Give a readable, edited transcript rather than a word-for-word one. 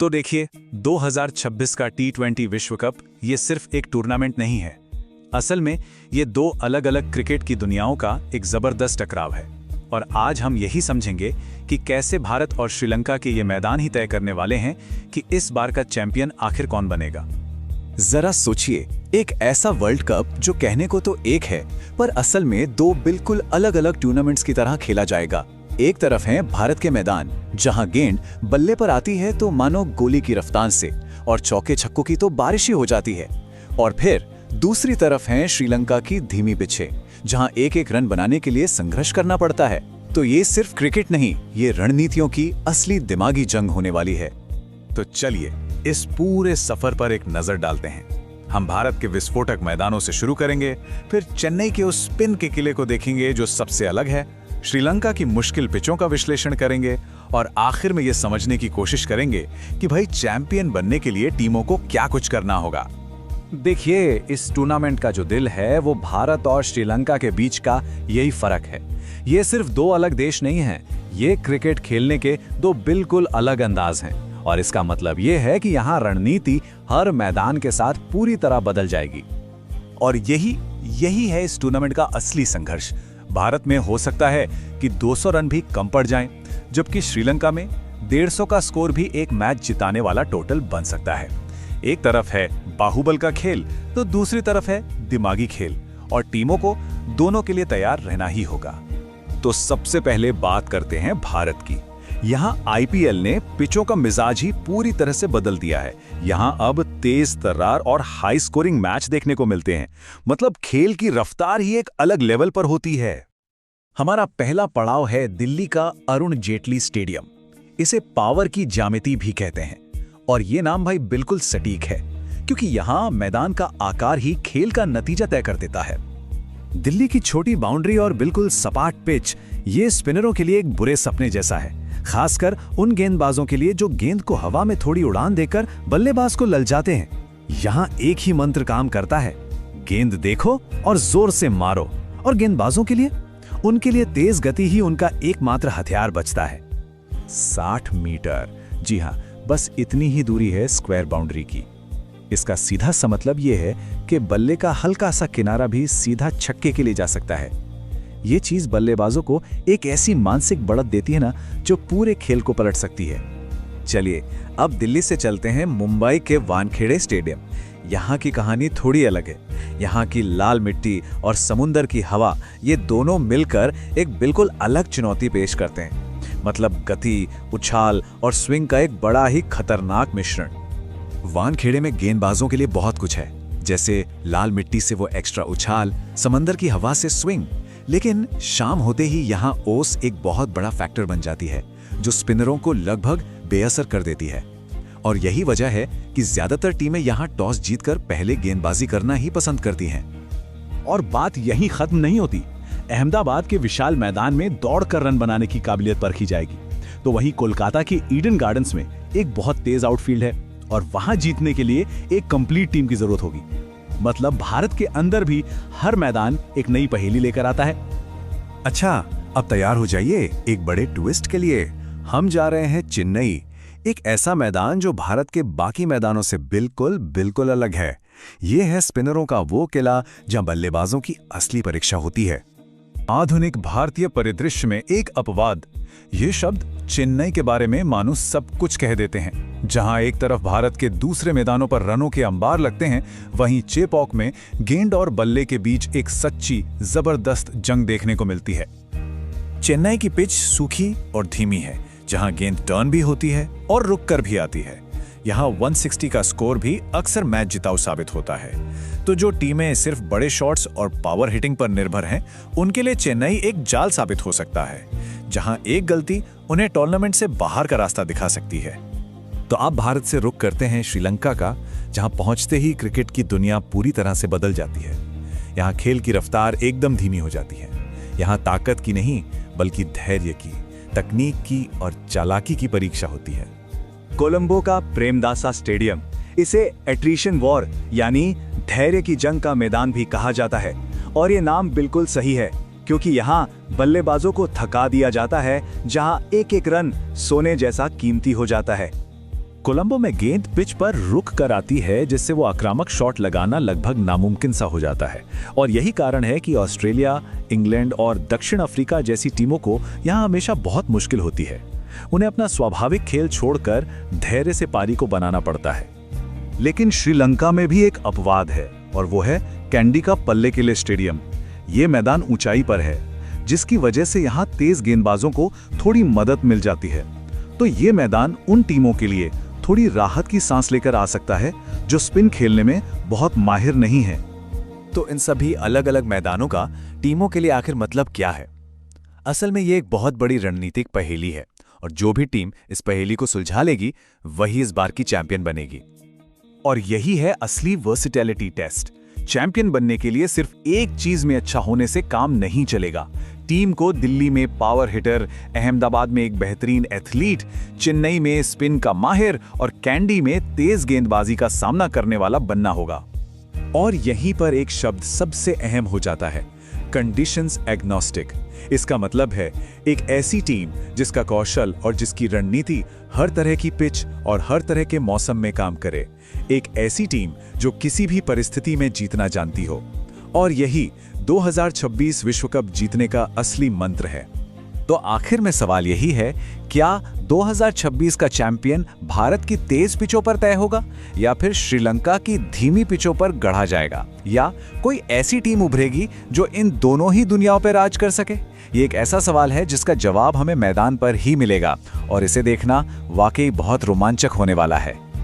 तो देखिए, 2026 का T20 विश्व कप ये सिर्फ एक टूर्नामेंट नहीं है। असल में ये दो अलग अलग क्रिकेट की दुनियाओं का एक जबरदस्त टकराव है। और आज हम यही समझेंगे कि कैसे भारत और श्रीलंका के ये मैदान ही तय करने वाले हैं कि इस बार का चैंपियन आखिर कौन बनेगा। जरा सोचिए, एक ऐसा वर्ल्ड कप जो कहने को तो एक है, पर असल में दो बिल्कुल अलग अलग टूर्नामेंट्स की तरह खेला जाएगा। एक तरफ है भारत के मैदान, जहां गेंद बल्ले पर आती है तो मानो गोली की रफ्तार से, और चौके छक्कों की तो बारिश ही हो जाती है। और फिर दूसरी तरफ है श्रीलंका की धीमी पिचें, जहां एक एक रन बनाने के लिए संघर्ष करना पड़ता है। तो ये सिर्फ क्रिकेट नहीं, ये रणनीतियों की असली दिमागी जंग होने वाली है। तो चलिए इस पूरे सफर पर एक नजर डालते हैं। हम भारत के विस्फोटक मैदानों से शुरू करेंगे, फिर चेन्नई के उस स्पिन के किले को देखेंगे जो सबसे अलग है, श्रीलंका की मुश्किल पिचों का विश्लेषण करेंगे, और आखिर में यह समझने की कोशिश करेंगे कि भाई चैंपियन बनने के लिए टीमों को क्या कुछ करना होगा। देखिए, इस टूर्नामेंट का जो दिल है वो भारत और श्रीलंका के बीच का यही फर्क है। ये सिर्फ दो अलग देश नहीं हैं, ये क्रिकेट खेलने के दो बिल्कुल अलग अंदाज हैं। और इसका मतलब ये है कि यहाँ रणनीति हर मैदान के साथ पूरी तरह बदल जाएगी। और यही है इस टूर्नामेंट का असली संघर्ष। भारत में हो सकता है कि 200 रन भी कम पड़ जाएं, जबकि श्रीलंका में 150 का स्कोर भी एक मैच जिताने वाला टोटल बन सकता है। एक तरफ है बाहुबल का खेल, तो दूसरी तरफ है दिमागी खेल, और टीमों को दोनों के लिए तैयार रहना ही होगा। तो सबसे पहले बात करते हैं भारत की। यहाँ आईपीएल ने पिचों का मिजाज ही पूरी तरह से बदल दिया है। यहाँ अब तेज तर्रार और हाई स्कोरिंग मैच देखने को मिलते हैं। मतलब खेल की रफ्तार ही एक अलग लेवल पर होती है। हमारा पहला पड़ाव है दिल्ली का अरुण जेटली स्टेडियम। इसे पावर की ज्यामिति भी कहते हैं, और ये नाम भाई बिल्कुल सटीक है, क्योंकि यहाँ मैदान का आकार ही खेल का नतीजा तय कर देता है। दिल्ली की छोटी बाउंड्री और बिल्कुल सपाट पिच ये स्पिनरों के लिए एक बुरे सपने जैसा है, खासकर उन गेंदबाजों के लिए जो गेंद को हवा में थोड़ी उड़ान देकर बल्लेबाज को ललचाते हैं। यहाँ एक ही मंत्र काम करता है, गेंद देखो और जोर से मारो। और गेंदबाजों के लिए, उनके लिए तेज गति ही उनका एकमात्र हथियार बचता है। 60 मीटर, जी हाँ, बस इतनी ही दूरी है स्क्वायर बाउंड्री की। इसका सीधा सा मतलब यह है कि बल्ले का हल्का सा किनारा भी सीधा छक्के के लिए जा सकता है। ये चीज बल्लेबाजों को एक ऐसी मानसिक बढ़त देती है ना, जो पूरे खेल को पलट सकती है। चलिए अब दिल्ली से चलते हैं मुंबई के वानखेड़े स्टेडियम। यहाँ की कहानी थोड़ी अलग है। यहाँ की लाल मिट्टी और समुंदर की हवा, ये दोनों मिलकर एक बिल्कुल अलग चुनौती पेश करते हैं। मतलब गति, उछाल और स्विंग का एक बड़ा ही खतरनाक मिश्रण। वानखेड़े में गेंदबाजों के लिए बहुत कुछ है, जैसे लाल मिट्टी से वो एक्स्ट्रा उछाल, समंदर की हवा से स्विंग। लेकिन शाम होते ही यहाँ ओस एक बहुत बड़ा फैक्टर बन जाती है, जो स्पिनरों को लगभग बेअसर कर देती है। और यही वजह है कि ज्यादातर टीमें यहाँ टॉस जीतकर पहले गेंदबाजी करना ही पसंद करती हैं। और बात यहीं खत्म नहीं होती। अहमदाबाद के विशाल मैदान में दौड़कर रन बनाने की काबिलियत परखी जाएगी। तो वहीं कोलकाता के ईडन गार्डन्स में एक बहुत तेज आउटफील्ड है, और वहां जीतने के लिए एक कंप्लीट टीम की जरूरत होगी। मतलब भारत के अंदर भी हर मैदान एक नई पहेली लेकर आता है। अच्छा, अब तैयार हो जाइए एक बड़े ट्विस्ट के लिए। हम जा रहे हैं चेन्नई, एक ऐसा मैदान जो भारत के बाकी मैदानों से बिल्कुल अलग है। ये है स्पिनरों का वो किला जहां बल्लेबाजों की असली परीक्षा होती है। आधुनिक भारतीय परिदृश्य में एक अपवाद, ये शब्द चेन्नई के बारे में मानो सब कुछ कह देते हैं। जहां एक तरफ भारत के दूसरे मैदानों पर रनों के अंबार लगते हैं, वहीं चेपॉक में गेंद और बल्ले के बीच एक सच्ची जबरदस्त जंग देखने को मिलती है। चेन्नई की पिच सूखी और धीमी है, जहां गेंद टर्न भी होती है और रुककर भी आती है। यहाँ 160 का स्कोर भी अक्सर मैच जिताऊ साबित होता है। तो जो टीमें सिर्फ बड़े शॉट्स और पावर हिटिंग पर निर्भर हैं, उनके लिए चेन्नई एक जाल साबित हो सकता है, जहां एक गलती उन्हें टूर्नामेंट से बाहर का रास्ता दिखा सकती है। तो अब भारत से रुख करते हैं श्रीलंका का, जहां पहुंचते ही क्रिकेट की दुनिया पूरी तरह से बदल जाती है। यहाँ खेल की रफ्तार एकदम धीमी हो जाती है। यहाँ ताकत की नहीं, बल्कि धैर्य की, तकनीक की और चालाकी की परीक्षा होती है। कोलंबो का प्रेमदासा स्टेडियम, इसे एट्रिशन वॉर यानी धैर्य की जंग का मैदान भी कहा जाता है। और ये नाम बिल्कुल सही है, क्योंकि यहाँ बल्लेबाजों को थका दिया जाता है, जहां एक एक रन सोने जैसा कीमती हो जाता है। कोलंबो में गेंद पिच पर रुक कर आती है, जिससे वो आक्रामक शॉट लगाना लगभग नामुमकिन सा हो जाता है। और यही कारण है कि ऑस्ट्रेलिया, इंग्लैंड और दक्षिण अफ्रीका जैसी टीमों को यहाँ हमेशा बहुत मुश्किल होती है। उन्हें अपना स्वाभाविक खेल छोड़कर धैर्य से पारी को बनाना पड़ता है। लेकिन श्रीलंका में भी एक अपवाद है, और वो है कैंडी का पल्लेकेले स्टेडियम। ये मैदान ऊंचाई पर है, जिसकी वजह से यहाँ तेज गेंदबाजों को थोड़ी मदद मिल जाती है। तो ये मैदान उन टीमों के लिए थोड़ी राहत की सांस लेकर आ सकता है जो स्पिन खेलने में बहुत माहिर नहीं है। तो इन सभी अलग अलग मैदानों का टीमों के लिए आखिर मतलब क्या है? असल में ये एक बहुत बड़ी रणनीतिक पहेली है, और जो भी टीम इस पहेली को सुलझा लेगी वही इस बार की चैंपियन बनेगी। और यही है असली वर्सिटैलिटी टेस्ट। चैंपियन बनने के लिए सिर्फ एक चीज में अच्छा होने से काम नहीं चलेगा। टीम को दिल्ली में पावर हिटर, अहमदाबाद में एक बेहतरीन एथलीट, चेन्नई में स्पिन का माहिर और कैंडी में तेज गेंदबाजी का सामना करने वाला बनना होगा। और यहीं पर एक शब्द सबसे अहम हो जाता है, कंडीशंस एग्नोस्टिक। इसका मतलब है एक ऐसी टीम जिसका कौशल और जिसकी रणनीति हर तरह की पिच और हर तरह के मौसम में काम करे। एक ऐसी टीम जो किसी भी परिस्थिति में जीतना जानती हो। और यही 2026 विश्व कप जीतने का असली मंत्र है। तो आखिर में सवाल यही है, क्या 2026 का चैंपियन भारत की तेज पिचों पर तय होगा, या फिर श्रीलंका की धीमी पिचों पर गढ़ा जाएगा, या कोई ऐसी टीम उभरेगी जो इन दोनों ही दुनियाओं पर राज कर सके? ये एक ऐसा सवाल है जिसका जवाब हमें मैदान पर ही मिलेगा, और इसे देखना वाकई बहुत रोमांचक होने वाला है।